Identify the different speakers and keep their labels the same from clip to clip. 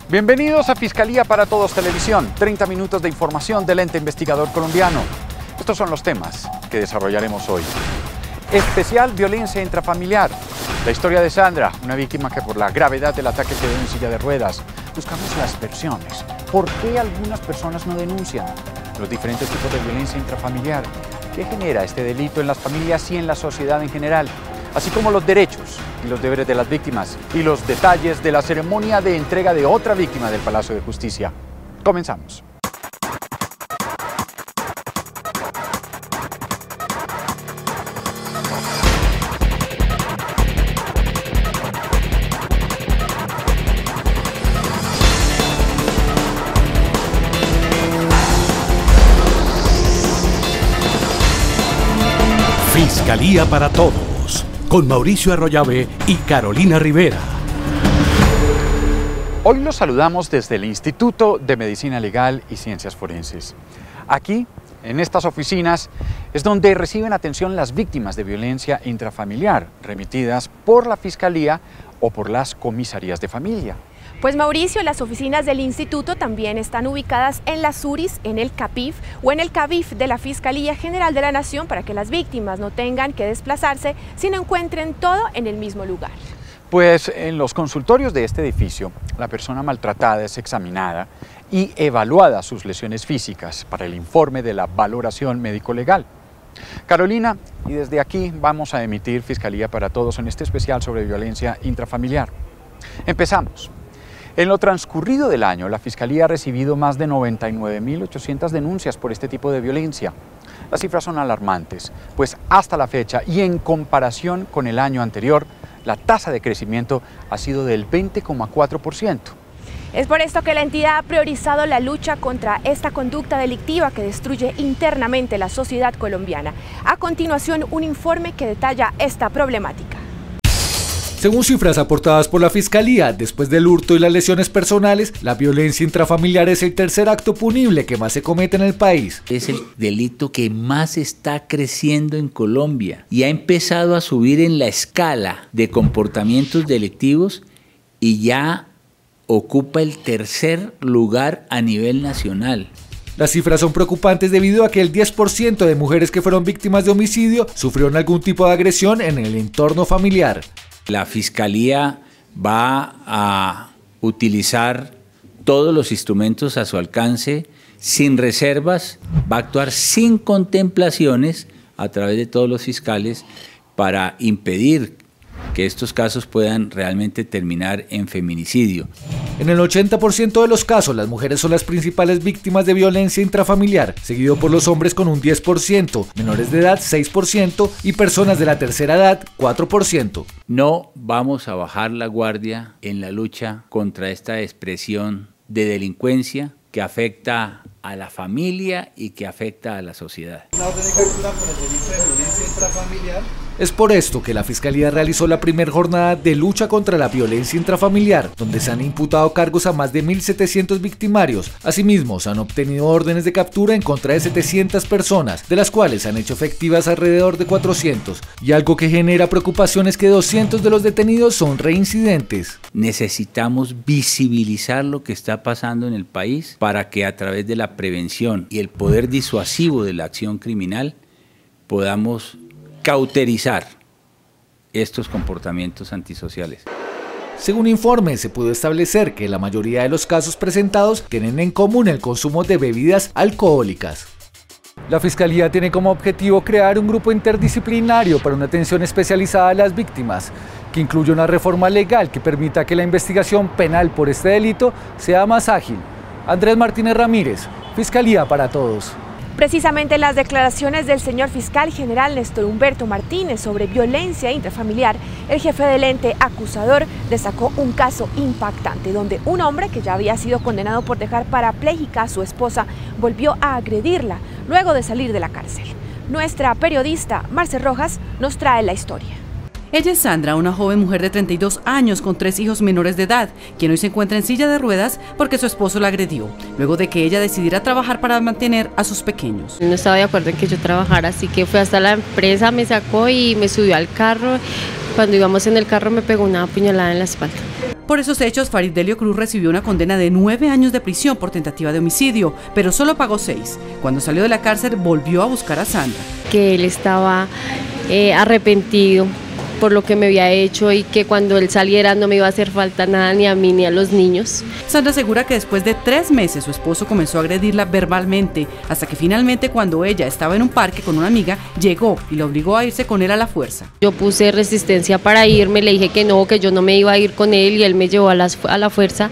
Speaker 1: Bienvenidos a Fiscalía para Todos Televisión, 30 minutos de información del ente investigador colombiano. Estos son los temas que desarrollaremos hoy. Especial violencia intrafamiliar. La historia de Sandra, una víctima que por la gravedad del ataque quedó en silla de ruedas. Buscamos las versiones. ¿Por qué algunas personas no denuncian? Los diferentes tipos de violencia intrafamiliar. ¿Qué genera este delito en las familias y en la sociedad en general? Así como los derechos y los deberes de las víctimas y los detalles de la ceremonia de entrega de otra víctima del Palacio de Justicia. Comenzamos.
Speaker 2: Fiscalía para Todos, con Mauricio Arroyave y Carolina Rivera.
Speaker 1: Hoy los saludamos desde el Instituto de Medicina Legal y Ciencias Forenses. Aquí, en estas oficinas, es donde reciben atención las víctimas de violencia intrafamiliar, remitidas por la Fiscalía o por las comisarías de familia.
Speaker 3: Pues Mauricio, las oficinas del instituto también están ubicadas en las URIs, en el CAPIF o en el CABIF de la Fiscalía General de la Nación para que las víctimas no tengan que desplazarse, sino encuentren todo en el mismo lugar.
Speaker 1: Pues en los consultorios de este edificio, la persona maltratada es examinada y evaluada sus lesiones físicas para el informe de la valoración médico-legal. Carolina, y desde aquí vamos a emitir Fiscalía para Todos en este especial sobre violencia intrafamiliar. Empezamos. En lo transcurrido del año, la Fiscalía ha recibido más de 99.800 denuncias por este tipo de violencia. Las cifras son alarmantes, pues hasta la fecha y en comparación con el año anterior, la tasa de crecimiento ha sido del 20,4%.
Speaker 3: Es por esto que la entidad ha priorizado la lucha contra esta conducta delictiva que destruye internamente la sociedad colombiana. A continuación, un informe que detalla esta problemática.
Speaker 2: Según cifras aportadas por la Fiscalía, después del hurto y las lesiones personales, la violencia intrafamiliar es el tercer acto punible que más se comete en el país.
Speaker 4: Es el delito que más está creciendo en Colombia y ha empezado a subir en la escala de comportamientos delictivos y ya ocupa el tercer lugar a nivel nacional.
Speaker 2: Las cifras son preocupantes debido a que el 10% de mujeres que fueron víctimas de homicidio sufrieron algún tipo de agresión en el entorno familiar.
Speaker 4: La Fiscalía va a utilizar todos los instrumentos a su alcance, sin reservas, va a actuar sin contemplaciones a través de todos los fiscales para impedir que estos casos puedan realmente terminar en feminicidio.
Speaker 2: En el 80% de los casos, las mujeres son las principales víctimas de violencia intrafamiliar, seguido por los hombres con un 10%, menores de edad 6% y personas de la tercera edad 4%.
Speaker 4: No vamos a bajar la guardia en la lucha contra esta expresión de delincuencia que afecta a la familia y que afecta a la sociedad.
Speaker 2: ¿Una orden de captura por el delito de violencia intrafamiliar? Es por esto que la Fiscalía realizó la primera jornada de lucha contra la violencia intrafamiliar, donde se han imputado cargos a más de 1.700 victimarios. Asimismo, se han obtenido órdenes de captura en contra de 700 personas, de las cuales se han hecho efectivas alrededor de 400. Y algo que genera preocupación es que 200 de los detenidos son reincidentes.
Speaker 4: Necesitamos visibilizar lo que está pasando en el país para que a través de la prevención y el poder disuasivo de la acción criminal podamos cauterizar estos comportamientos antisociales.
Speaker 2: Según informes, se pudo establecer que la mayoría de los casos presentados tienen en común el consumo de bebidas alcohólicas. La Fiscalía tiene como objetivo crear un grupo interdisciplinario para una atención especializada a las víctimas, que incluye una reforma legal que permita que la investigación penal por este delito sea más ágil. Andrés Martínez Ramírez, Fiscalía para Todos.
Speaker 3: Precisamente las declaraciones del señor fiscal general Néstor Humberto Martínez sobre violencia intrafamiliar, el jefe del ente acusador destacó un caso impactante donde un hombre que ya había sido condenado por dejar parapléjica a su esposa volvió a agredirla luego de salir de la cárcel. Nuestra periodista Marce Rojas nos trae la historia.
Speaker 5: Ella es Sandra, una joven mujer de 32 años con 3 hijos menores de edad, quien hoy se encuentra en silla de ruedas porque su esposo la agredió, luego de que ella decidiera trabajar para mantener a sus pequeños.
Speaker 6: No estaba de acuerdo en que yo trabajara, así que fue hasta la empresa, me sacó y me subió al carro. Cuando íbamos en el carro me pegó una puñalada en la espalda.
Speaker 5: Por esos hechos, Farid Delio Cruz recibió una condena de 9 años de prisión por tentativa de homicidio, pero solo pagó 6. Cuando salió de la cárcel, volvió a buscar a Sandra.
Speaker 6: Que él estaba arrepentido por lo que me había hecho y que cuando él saliera no me iba a hacer falta nada ni a mí ni a los niños.
Speaker 5: Sandra asegura que después de 3 meses su esposo comenzó a agredirla verbalmente, hasta que finalmente cuando ella estaba en un parque con una amiga, llegó y la obligó a irse con él a la fuerza.
Speaker 6: Yo puse resistencia para irme, le dije que yo no me iba a ir con él y él me llevó a la fuerza.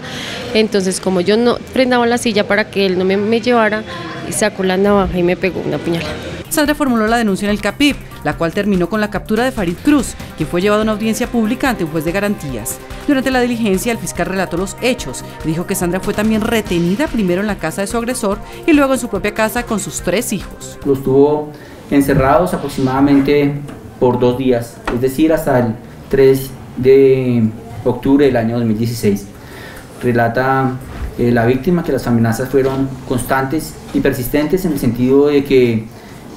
Speaker 6: Entonces como yo no frenaba la silla para que él no me llevara, sacó la navaja y me pegó una puñalada.
Speaker 5: Sandra formuló la denuncia en el CAPIB, la cual terminó con la captura de Farid Cruz, quien fue llevado a una audiencia pública ante un juez de garantías. Durante la diligencia, el fiscal relató los hechos y dijo que Sandra fue también retenida primero en la casa de su agresor y luego en su propia casa con sus 3 hijos.
Speaker 7: Los tuvo encerrados aproximadamente por 2 días, es decir, hasta el 3 de octubre del año 2016. Relata la víctima que las amenazas fueron constantes y persistentes en el sentido de que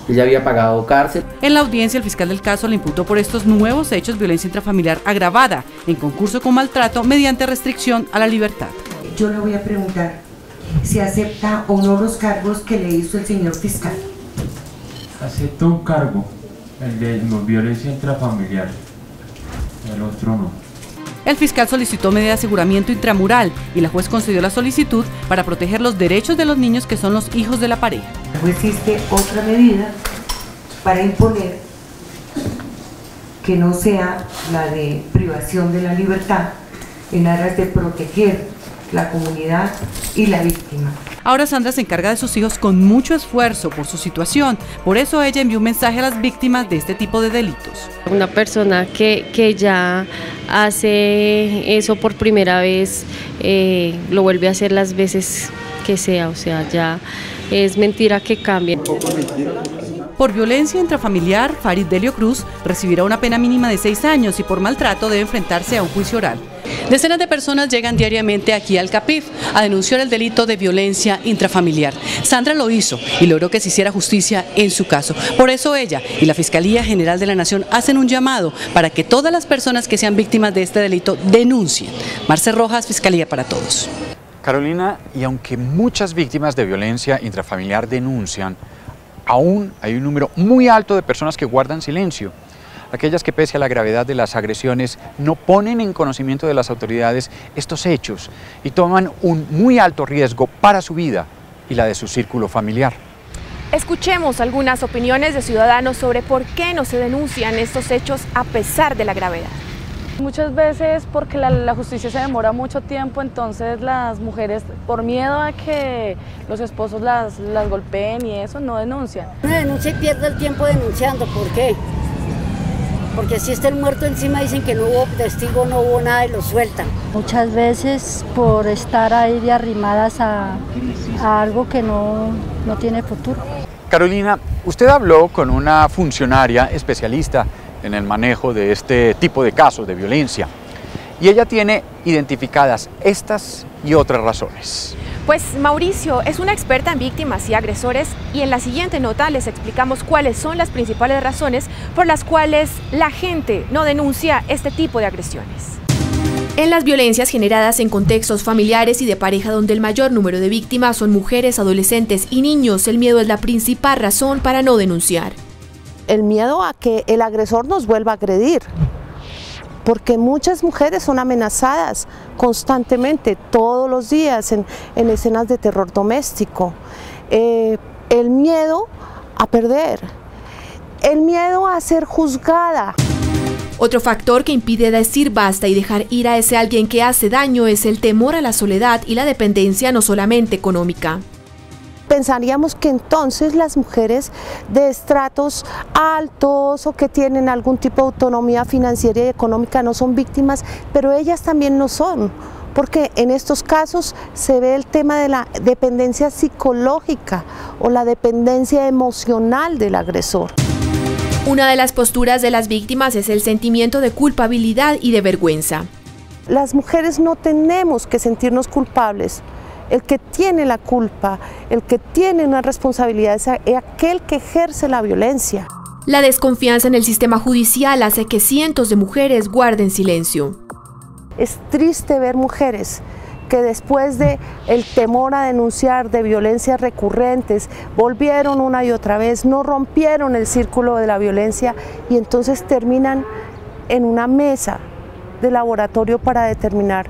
Speaker 7: ella había pagado cárcel.
Speaker 5: En la audiencia, el fiscal del caso le imputó por estos nuevos hechos violencia intrafamiliar agravada en concurso con maltrato mediante restricción a la libertad.
Speaker 8: Yo le voy a preguntar si acepta o no los cargos que le hizo el señor fiscal.
Speaker 9: Acepto un cargo, el de violencia intrafamiliar, el otro no.
Speaker 5: El fiscal solicitó medida de aseguramiento intramural y la juez concedió la solicitud para proteger los derechos de los niños que son los hijos de la pareja.
Speaker 8: Existe otra medida para imponer que no sea la de privación de la libertad en aras de proteger la comunidad y la víctima.
Speaker 5: Ahora Sandra se encarga de sus hijos con mucho esfuerzo por su situación, por eso ella envió un mensaje a las víctimas de este tipo de delitos.
Speaker 6: Una persona que ya hace eso por primera vez, lo vuelve a hacer las veces que sea, o sea, ya es mentira que cambie.
Speaker 5: Por violencia intrafamiliar, Farid Delio Cruz recibirá una pena mínima de 6 años y por maltrato debe enfrentarse a un juicio oral. Decenas de personas llegan diariamente aquí al CAPIB a denunciar el delito de violencia intrafamiliar. Sandra lo hizo y logró que se hiciera justicia en su caso. Por eso ella y la Fiscalía General de la Nación hacen un llamado para que todas las personas que sean víctimas de este delito denuncien. Marce Rojas, Fiscalía para Todos.
Speaker 1: Carolina, y aunque muchas víctimas de violencia intrafamiliar denuncian, aún hay un número muy alto de personas que guardan silencio. Aquellas que pese a la gravedad de las agresiones no ponen en conocimiento de las autoridades estos hechos y toman un muy alto riesgo para su vida y la de su círculo familiar.
Speaker 3: Escuchemos algunas opiniones de ciudadanos sobre por qué no se denuncian estos hechos a pesar de la gravedad.
Speaker 10: Muchas veces porque la justicia se demora mucho tiempo, entonces las mujeres por miedo a que los esposos las golpeen y eso no denuncian.
Speaker 11: Una denuncia y pierde el tiempo denunciando, ¿por qué? Porque si está el muerto encima dicen que no hubo testigo, no hubo nada y lo sueltan.
Speaker 12: Muchas veces por estar ahí de arrimadas a algo que no tiene futuro.
Speaker 1: Carolina, usted habló con una funcionaria especialista en el manejo de este tipo de casos de violencia y ella tiene identificadas estas y otras razones.
Speaker 3: Pues Mauricio es una experta en víctimas y agresores y en la siguiente nota les explicamos cuáles son las principales razones por las cuales la gente no denuncia este tipo de agresiones. En las violencias generadas en contextos familiares y de pareja donde el mayor número de víctimas son mujeres, adolescentes y niños, el miedo es la principal razón para no denunciar.
Speaker 13: El miedo a que el agresor nos vuelva a agredir, porque muchas mujeres son amenazadas constantemente, todos los días, en escenas de terror doméstico. El miedo a perder, el miedo a ser juzgada.
Speaker 3: Otro factor que impide decir basta y dejar ir a ese alguien que hace daño es el temor a la soledad y la dependencia no solamente económica.
Speaker 13: Pensaríamos que entonces las mujeres de estratos altos o que tienen algún tipo de autonomía financiera y económica no son víctimas, pero ellas también no son, porque en estos casos se ve el tema de la dependencia psicológica o la dependencia emocional del agresor.
Speaker 3: Una de las posturas de las víctimas es el sentimiento de culpabilidad y de vergüenza.
Speaker 13: Las mujeres no tenemos que sentirnos culpables. El que tiene la culpa, el que tiene una responsabilidad es aquel que ejerce la violencia.
Speaker 3: La desconfianza en el sistema judicial hace que cientos de mujeres guarden silencio.
Speaker 13: Es triste ver mujeres que después de el temor a denunciar de violencias recurrentes, volvieron una y otra vez, no rompieron el círculo de la violencia y entonces terminan en una mesa de laboratorio para determinar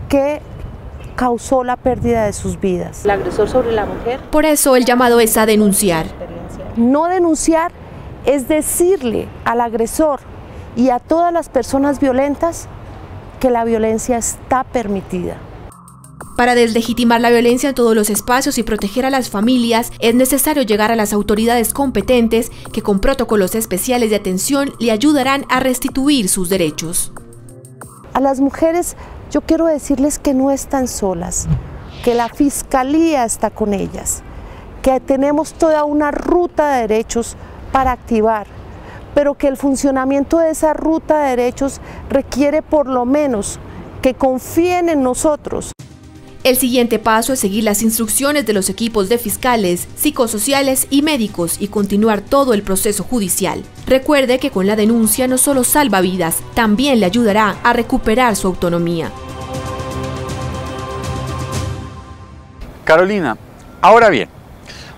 Speaker 13: qué causó la pérdida de sus vidas.
Speaker 14: ¿El agresor sobre la mujer?
Speaker 3: Por eso el llamado es a denunciar.
Speaker 13: No denunciar es decirle al agresor y a todas las personas violentas que la violencia está permitida.
Speaker 3: Para deslegitimar la violencia en todos los espacios y proteger a las familias, es necesario llegar a las autoridades competentes que con protocolos especiales de atención le ayudarán a restituir sus derechos.
Speaker 13: A las mujeres yo quiero decirles que no están solas, que la Fiscalía está con ellas, que tenemos toda una ruta de derechos para activar, pero que el funcionamiento de esa ruta de derechos requiere por lo menos que confíen en nosotros.
Speaker 3: El siguiente paso es seguir las instrucciones de los equipos de fiscales, psicosociales y médicos y continuar todo el proceso judicial. Recuerde que con la denuncia no solo salva vidas, también le ayudará a recuperar su autonomía.
Speaker 1: Carolina, ahora bien,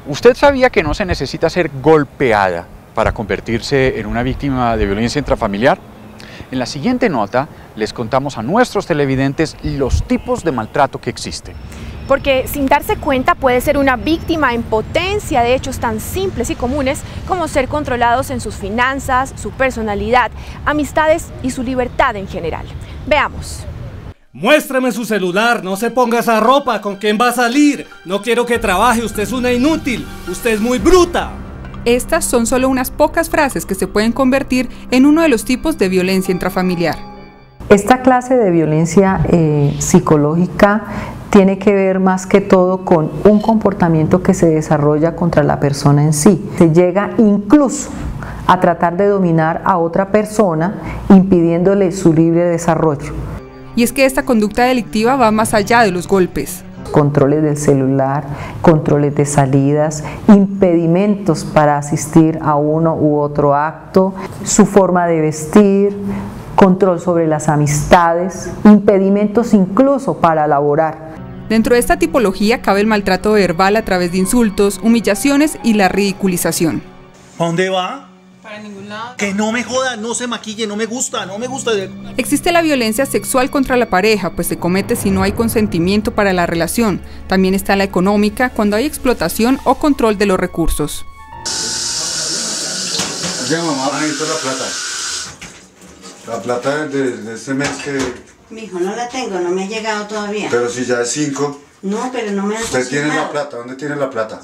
Speaker 1: ¿usted sabía que no se necesita ser golpeada para convertirse en una víctima de violencia intrafamiliar? En la siguiente nota les contamos a nuestros televidentes los tipos de maltrato que existen.
Speaker 3: Porque sin darse cuenta puede ser una víctima en potencia de hechos tan simples y comunes como ser controlados en sus finanzas, su personalidad, amistades y su libertad en general. Veamos.
Speaker 15: Muéstrame su celular, no se ponga esa ropa, ¿con quién va a salir? No quiero que trabaje, usted es una inútil, usted es muy bruta.
Speaker 16: Estas son solo unas pocas frases que se pueden convertir en uno de los tipos de violencia intrafamiliar.
Speaker 17: Esta clase de violencia psicológica tiene que ver más que todo con un comportamiento que se desarrolla contra la persona en sí. Se llega incluso a tratar de dominar a otra persona, impidiéndole su libre desarrollo.
Speaker 16: Y es que esta conducta delictiva va más allá de los golpes.
Speaker 17: Controles del celular, controles de salidas, impedimentos para asistir a uno u otro acto, su forma de vestir, control sobre las amistades, impedimentos incluso para laborar.
Speaker 16: Dentro de esta tipología cabe el maltrato verbal a través de insultos, humillaciones y la ridiculización.
Speaker 18: ¿A dónde va? Para ningún lado. Que no me joda, no se maquille, no me gusta.
Speaker 16: Existe la violencia sexual contra la pareja, pues se comete si no hay consentimiento para la relación. También está la económica, cuando hay explotación o control de los recursos.
Speaker 19: Ya mamá, necesito la plata. La plata de este mes que...
Speaker 20: Mijo, no la tengo, no me ha llegado todavía.
Speaker 19: Pero si ya es 5.
Speaker 20: No, pero no me ha
Speaker 19: ¿Usted tiene la plata? ¿Dónde tiene la plata?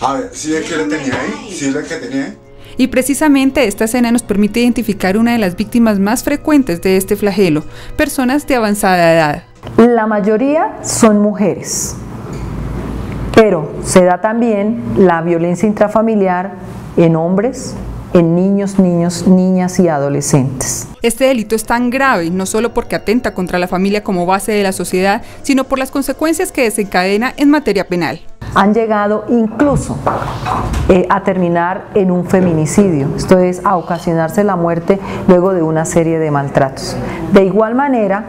Speaker 19: A ver, ¿sí es que la tenía ahí? ¿Sí es la que tenía ahí?
Speaker 16: Y precisamente esta escena nos permite identificar una de las víctimas más frecuentes de este flagelo, personas de avanzada edad.
Speaker 17: La mayoría son mujeres, pero se da también la violencia intrafamiliar en hombres, en niños, niñas y adolescentes.
Speaker 16: Este delito es tan grave no solo porque atenta contra la familia como base de la sociedad, sino por las consecuencias que desencadena en materia penal.
Speaker 17: Han llegado incluso a terminar en un feminicidio, esto es, a ocasionarse la muerte luego de una serie de maltratos. De igual manera,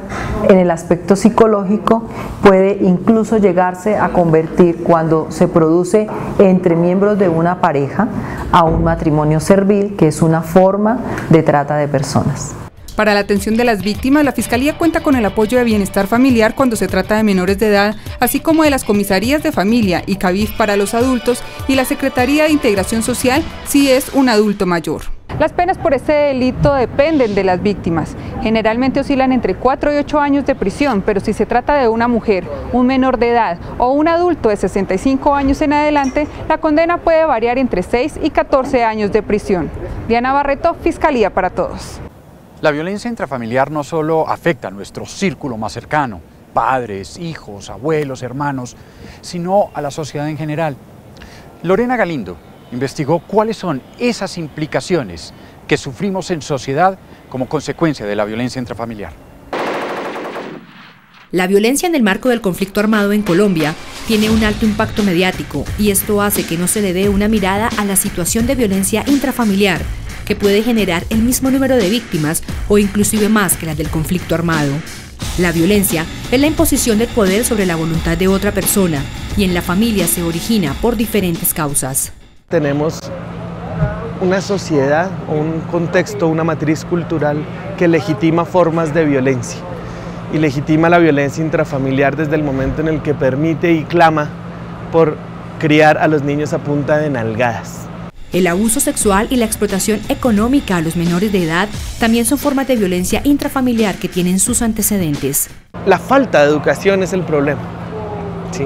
Speaker 17: en el aspecto psicológico puede incluso llegarse a convertir, cuando se produce entre miembros de una pareja, a un matrimonio servil, que es una forma de trata de personas.
Speaker 16: Para la atención de las víctimas, la Fiscalía cuenta con el apoyo de bienestar familiar cuando se trata de menores de edad, así como de las comisarías de familia y CABIF para los adultos y la Secretaría de Integración Social si es un adulto mayor. Las penas por este delito dependen de las víctimas. Generalmente oscilan entre 4 y 8 años de prisión, pero si se trata de una mujer, un menor de edad o un adulto de 65 años en adelante, la condena puede variar entre 6 y 14 años de prisión. Diana Barreto, Fiscalía para Todos.
Speaker 1: La violencia intrafamiliar no solo afecta a nuestro círculo más cercano, padres, hijos, abuelos, hermanos, sino a la sociedad en general. Lorena Galindo investigó cuáles son esas implicaciones que sufrimos en sociedad como consecuencia de la violencia intrafamiliar.
Speaker 21: La violencia en el marco del conflicto armado en Colombia tiene un alto impacto mediático y esto hace que no se le dé una mirada a la situación de violencia intrafamiliar, que puede generar el mismo número de víctimas o inclusive más que las del conflicto armado. La violencia es la imposición del poder sobre la voluntad de otra persona y en la familia se origina por diferentes causas.
Speaker 14: Tenemos una sociedad, un contexto, una matriz cultural que legitima formas de violencia y legitima la violencia intrafamiliar desde el momento en el que permite y clama por criar a los niños a punta de nalgadas.
Speaker 21: El abuso sexual y la explotación económica a los menores de edad también son formas de violencia intrafamiliar que tienen sus antecedentes.
Speaker 14: La falta de educación es el problema, ¿sí?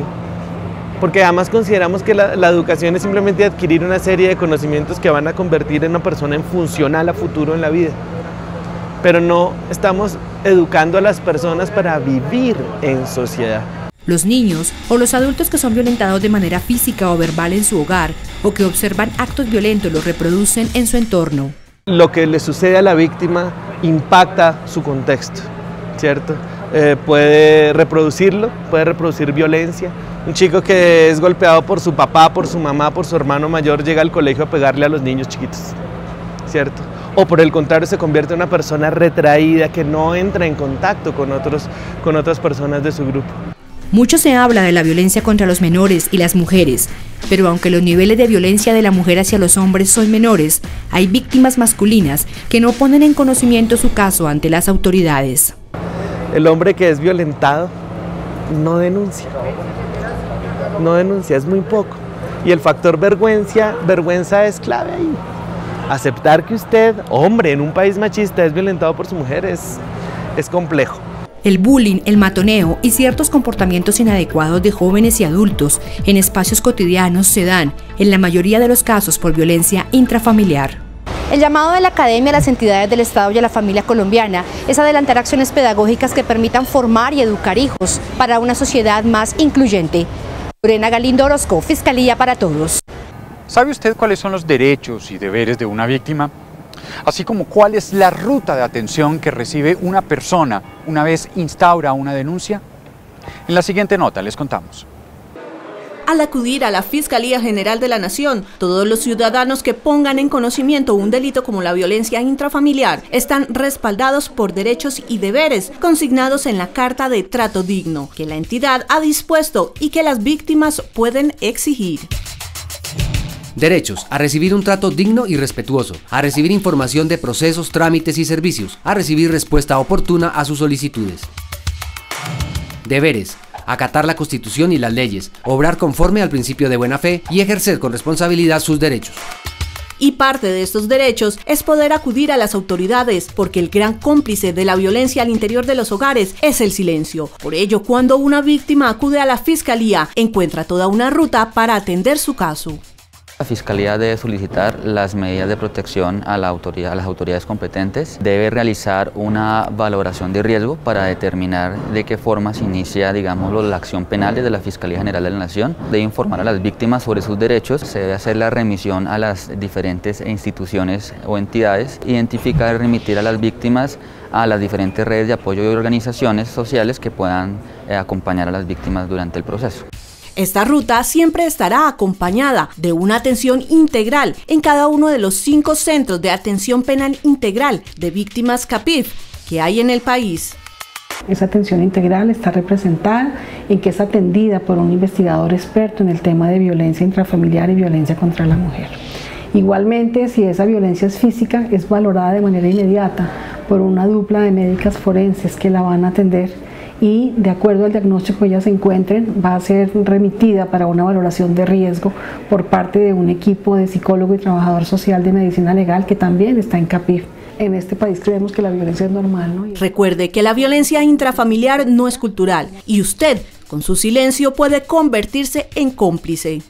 Speaker 14: Porque además consideramos que la educación es simplemente adquirir una serie de conocimientos que van a convertir a una persona en funcional a futuro en la vida. Pero no estamos educando a las personas para vivir en sociedad.
Speaker 21: Los niños o los adultos que son violentados de manera física o verbal en su hogar o que observan actos violentos los reproducen en su entorno.
Speaker 14: Lo que le sucede a la víctima impacta su contexto, ¿cierto? Puede reproducirlo, puede reproducir violencia. Un chico que es golpeado por su papá, por su mamá, por su hermano mayor, llega al colegio a pegarle a los niños chiquitos, ¿cierto? O por el contrario se convierte en una persona retraída que no entra en contacto con otras personas de su grupo.
Speaker 21: Mucho se habla de la violencia contra los menores y las mujeres, pero aunque los niveles de violencia de la mujer hacia los hombres son menores, hay víctimas masculinas que no ponen en conocimiento su caso ante las autoridades.
Speaker 14: El hombre que es violentado no denuncia, es muy poco. Y el factor vergüenza es clave ahí. Aceptar que usted, hombre, en un país machista es violentado por su mujer es complejo.
Speaker 21: El bullying, el matoneo y ciertos comportamientos inadecuados de jóvenes y adultos en espacios cotidianos se dan, en la mayoría de los casos, por violencia intrafamiliar. El llamado de la Academia a las entidades del Estado y a la familia colombiana es adelantar acciones pedagógicas que permitan formar y educar hijos para una sociedad más incluyente. Lorena Galindo Orozco, Fiscalía para Todos.
Speaker 1: ¿Sabe usted cuáles son los derechos y deberes de una víctima? Así como cuál es la ruta de atención que recibe una persona una vez instaura una denuncia. En la siguiente nota les contamos.
Speaker 22: Al acudir a la Fiscalía General de la Nación, todos los ciudadanos que pongan en conocimiento un delito como la violencia intrafamiliar están respaldados por derechos y deberes consignados en la Carta de Trato Digno, que la entidad ha dispuesto y que las víctimas pueden exigir.
Speaker 23: Derechos: a recibir un trato digno y respetuoso, a recibir información de procesos, trámites y servicios, a recibir respuesta oportuna a sus solicitudes. Deberes: acatar la Constitución y las leyes, obrar conforme al principio de buena fe y ejercer con responsabilidad sus derechos.
Speaker 22: Y parte de estos derechos es poder acudir a las autoridades, porque el gran cómplice de la violencia al interior de los hogares es el silencio. Por ello, cuando una víctima acude a la Fiscalía, encuentra toda una ruta para atender su caso.
Speaker 7: La Fiscalía debe solicitar las medidas de protección a las autoridades competentes, debe realizar una valoración de riesgo para determinar de qué forma se inicia, digamos, la acción penal desde la Fiscalía General de la Nación, debe informar a las víctimas sobre sus derechos, se debe hacer la remisión a las diferentes instituciones o entidades, identificar y remitir a las víctimas a las diferentes redes de apoyo y organizaciones sociales que puedan acompañar a las víctimas durante el proceso.
Speaker 22: Esta ruta siempre estará acompañada de una atención integral en cada uno de los 5 centros de atención penal integral de víctimas CAPIF que hay en el país.
Speaker 24: Esa atención integral está representada en que es atendida por un investigador experto en el tema de violencia intrafamiliar y violencia contra la mujer. Igualmente, si esa violencia es física, es valorada de manera inmediata por una dupla de médicas forenses que la van a atender y de acuerdo al diagnóstico que ellas se encuentren va a ser remitida para una valoración de riesgo por parte de un equipo de psicólogo y trabajador social de medicina legal que también está en CAPIF. En este país creemos que la violencia es normal, ¿no?
Speaker 22: Recuerde que la violencia intrafamiliar no es cultural y usted, con su silencio, puede convertirse en cómplice.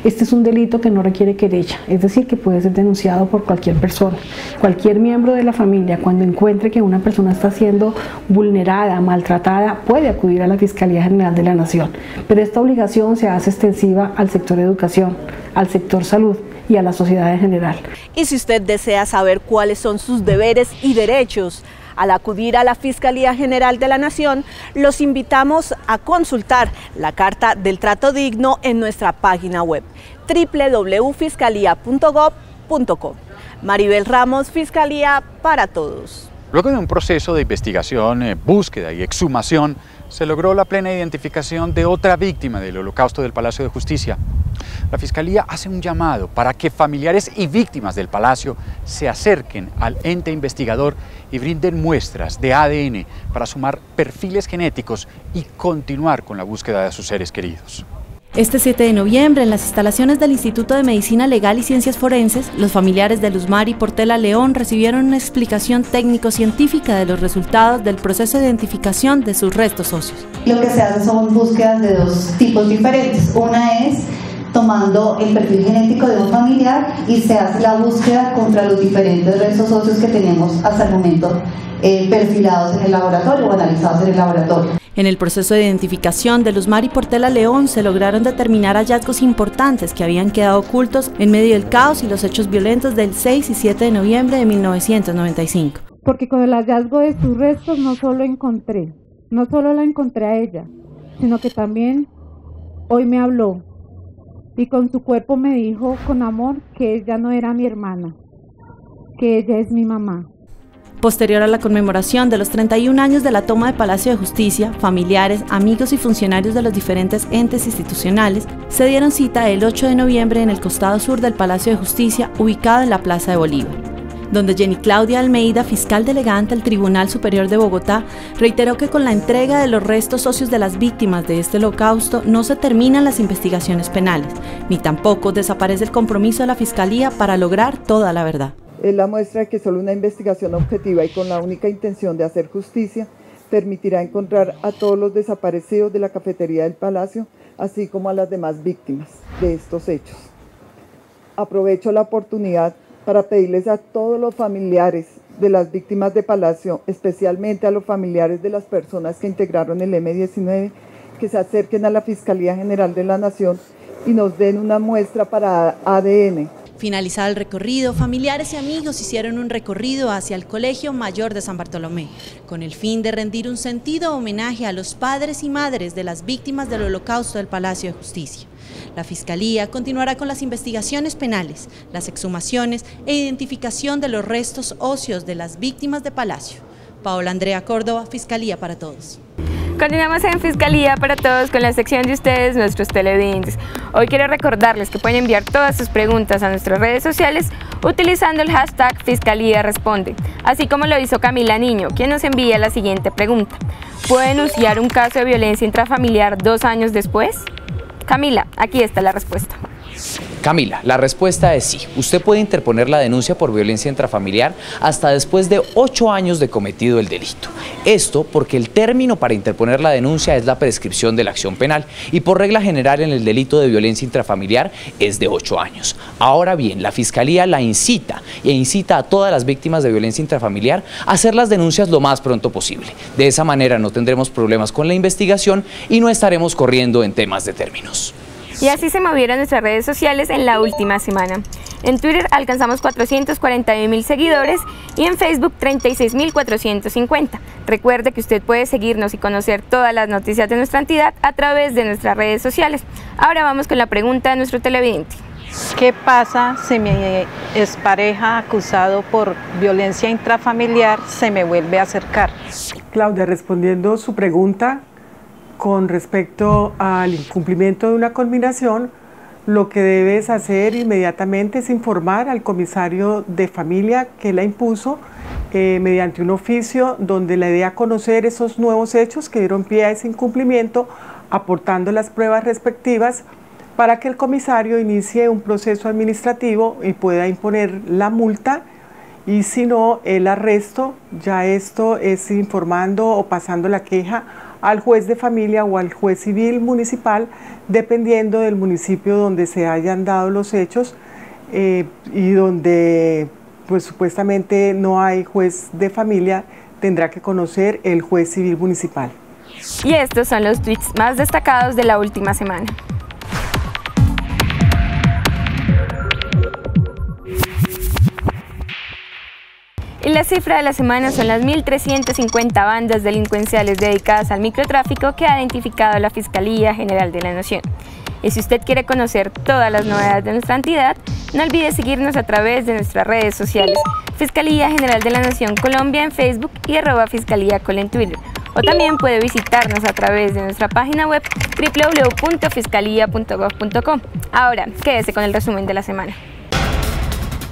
Speaker 24: Este es un delito que no requiere querella, es decir, que puede ser denunciado por cualquier persona. Cualquier miembro de la familia, cuando encuentre que una persona está siendo vulnerada, maltratada, puede acudir a la Fiscalía General de la Nación. Pero esta obligación se hace extensiva al sector educación, al sector salud y a la sociedad en general.
Speaker 22: Y si usted desea saber cuáles son sus deberes y derechos, al acudir a la Fiscalía General de la Nación, los invitamos a consultar la Carta del Trato Digno en nuestra página web www.fiscalia.gov.co. @ecomedios.com. Maribel Ramos, Fiscalía para Todos.
Speaker 1: Luego de un proceso de investigación, búsqueda y exhumación, se logró la plena identificación de otra víctima del Holocausto del Palacio de Justicia. La Fiscalía hace un llamado para que familiares y víctimas del Palacio se acerquen al ente investigador y brinden muestras de ADN para sumar perfiles genéticos y continuar con la búsqueda de sus seres queridos.
Speaker 21: Este 7 de noviembre, en las instalaciones del Instituto de Medicina Legal y Ciencias Forenses, los familiares de Luzmari Portela León recibieron una explicación técnico-científica de los resultados del proceso de identificación de sus restos óseos.
Speaker 2: Lo que se hace son búsquedas de dos tipos diferentes. Una es tomando el perfil genético de un familiar y se hace la búsqueda contra los diferentes restos óseos que tenemos hasta el momento perfilados en el laboratorio o analizados en el laboratorio.
Speaker 21: En el proceso de identificación de Luzmari Portela León se lograron determinar hallazgos importantes que habían quedado ocultos en medio del caos y los hechos violentos del 6 y 7 de noviembre de 1995.
Speaker 4: Porque con el hallazgo de sus restos no solo la encontré a ella, sino que también hoy me habló y con su cuerpo me dijo con amor que ella no era mi hermana, que ella es mi mamá.
Speaker 21: Posterior a la conmemoración de los 31 años de la toma de Palacio de Justicia, familiares, amigos y funcionarios de los diferentes entes institucionales se dieron cita el 8 de noviembre en el costado sur del Palacio de Justicia, ubicado en la Plaza de Bolívar, donde Jenny Claudia Almeida, fiscal delegante al Tribunal Superior de Bogotá, reiteró que con la entrega de los restos óseos de las víctimas de este holocausto no se terminan las investigaciones penales, ni tampoco desaparece el compromiso de la Fiscalía para lograr toda la verdad.
Speaker 8: Es la muestra de que solo una investigación objetiva y con la única intención de hacer justicia permitirá encontrar a todos los desaparecidos de la cafetería del Palacio, así como a las demás víctimas de estos hechos. Aprovecho la oportunidad para pedirles a todos los familiares de las víctimas de Palacio, especialmente a los familiares de las personas que integraron el M-19, que se acerquen a la Fiscalía General de la Nación y nos den una muestra para ADN.
Speaker 21: Finalizado el recorrido, familiares y amigos hicieron un recorrido hacia el Colegio Mayor de San Bartolomé, con el fin de rendir un sentido homenaje a los padres y madres de las víctimas del Holocausto del Palacio de Justicia. La Fiscalía continuará con las investigaciones penales, las exhumaciones e identificación de los restos óseos de las víctimas de Palacio. Paola Andrea Córdoba, Fiscalía para Todos.
Speaker 3: Continuamos en Fiscalía para Todos con la sección de ustedes, nuestros televidentes. Hoy quiero recordarles que pueden enviar todas sus preguntas a nuestras redes sociales utilizando el hashtag Fiscalía Responde, así como lo hizo Camila Niño, quien nos envía la siguiente pregunta. ¿Puede denunciar un caso de violencia intrafamiliar 2 años después? Camila, aquí está la respuesta.
Speaker 9: Camila, la respuesta es sí. Usted puede interponer la denuncia por violencia intrafamiliar hasta después de 8 años de cometido el delito. Esto porque el término para interponer la denuncia es la prescripción de la acción penal y por regla general en el delito de violencia intrafamiliar es de 8 años. Ahora bien, la Fiscalía la incita a todas las víctimas de violencia intrafamiliar a hacer las denuncias lo más pronto posible. De esa manera no tendremos problemas con la investigación y no estaremos corriendo en temas de términos.
Speaker 3: Y así se movieron nuestras redes sociales en la última semana. En Twitter alcanzamos 441.000 seguidores y en Facebook 36.450. Recuerde que usted puede seguirnos y conocer todas las noticias de nuestra entidad a través de nuestras redes sociales. Ahora vamos con la pregunta de nuestro televidente.
Speaker 25: ¿Qué pasa si mi expareja acusado por violencia intrafamiliar se me vuelve a acercar?
Speaker 26: Claudia, respondiendo su pregunta, con respecto al incumplimiento de una conminación, lo que debes hacer inmediatamente es informar al comisario de familia que la impuso mediante un oficio donde le dé a conocer esos nuevos hechos que dieron pie a ese incumplimiento, aportando las pruebas respectivas para que el comisario inicie un proceso administrativo y pueda imponer la multa y si no, el arresto. Ya esto es informando o pasando la queja al juez de familia o al juez civil municipal, dependiendo del municipio donde se hayan dado los hechos y donde pues supuestamente no hay juez de familia, tendrá que conocer el juez civil municipal.
Speaker 3: Y estos son los tweets más destacados de la última semana. Y la cifra de la semana son las 1.350 bandas delincuenciales dedicadas al microtráfico que ha identificado la Fiscalía General de la Nación. Y si usted quiere conocer todas las novedades de nuestra entidad,
Speaker 5: No olvide seguirnos a través de nuestras redes sociales, Fiscalía General de la Nación Colombia en Facebook y @FiscalíaCol en Twitter. O también puede visitarnos a través de nuestra página web www.fiscalía.gov.co. Ahora, quédese con el resumen de la semana.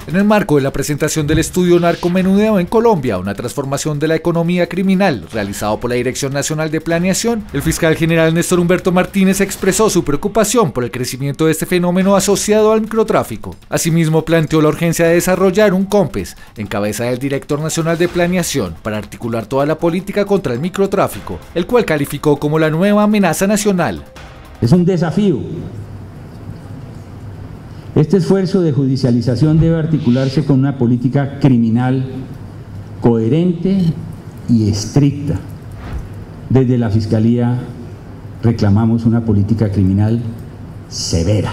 Speaker 6: En el marco de la presentación del estudio Narcomenudeo en Colombia, una transformación de la economía criminal, realizado por la Dirección Nacional de Planeación, el fiscal general Néstor Humberto Martínez expresó su preocupación por el crecimiento de este fenómeno asociado al microtráfico. Asimismo, planteó la urgencia de desarrollar un COMPES, en cabeza del Director Nacional de Planeación, para articular toda la política contra el microtráfico, el cual calificó como la nueva amenaza nacional.
Speaker 10: Es un desafío. Este esfuerzo de judicialización debe articularse con una política criminal coherente y estricta. Desde la Fiscalía reclamamos una política criminal severa.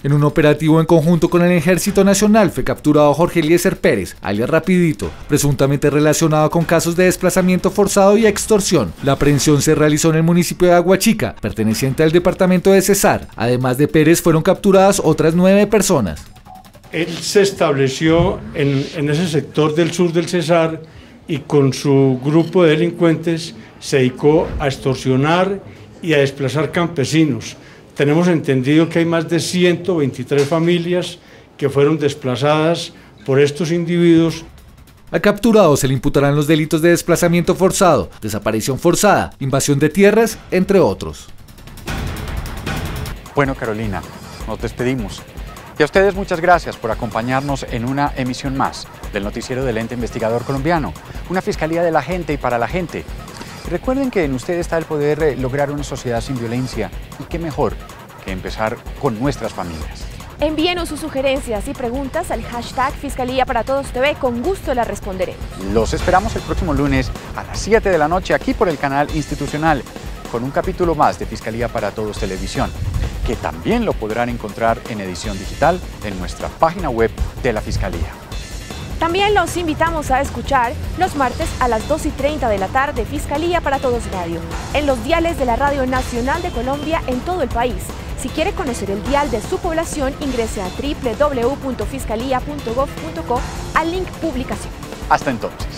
Speaker 6: En un operativo en conjunto con el Ejército Nacional fue capturado Jorge Eliezer Pérez, alias Rapidito, presuntamente relacionado con casos de desplazamiento forzado y extorsión. La aprehensión se realizó en el municipio de Aguachica, perteneciente al departamento de Cesar. Además de Pérez, fueron capturadas otras 9 personas.
Speaker 11: Él se estableció en ese sector del sur del Cesar y con su grupo de delincuentes se dedicó a extorsionar y a desplazar campesinos. Tenemos entendido que hay más de 123 familias que fueron desplazadas por estos individuos.
Speaker 6: Al capturado se le imputarán los delitos de desplazamiento forzado, desaparición forzada, invasión de tierras, entre otros.
Speaker 1: Bueno, Carolina, nos despedimos. Y a ustedes muchas gracias por acompañarnos en una emisión más del noticiero del Ente Investigador Colombiano, una fiscalía de la gente y para la gente. Recuerden que en usted está el poder lograr una sociedad sin violencia y qué mejor que empezar con nuestras familias.
Speaker 3: Envíenos sus sugerencias y preguntas al hashtag Fiscalía para Todos TV, con gusto las responderemos.
Speaker 1: Los esperamos el próximo lunes a las 7 de la noche aquí por el canal institucional con un capítulo más de Fiscalía para Todos Televisión, que también lo podrán encontrar en edición digital en nuestra página web de la Fiscalía.
Speaker 3: También los invitamos a escuchar los martes a las 2:30 de la tarde Fiscalía para Todos Radio, en los diales de la Radio Nacional de Colombia en todo el país. Si quiere conocer el dial de su población, ingrese a www.fiscalía.gov.co al link publicación.
Speaker 1: Hasta entonces.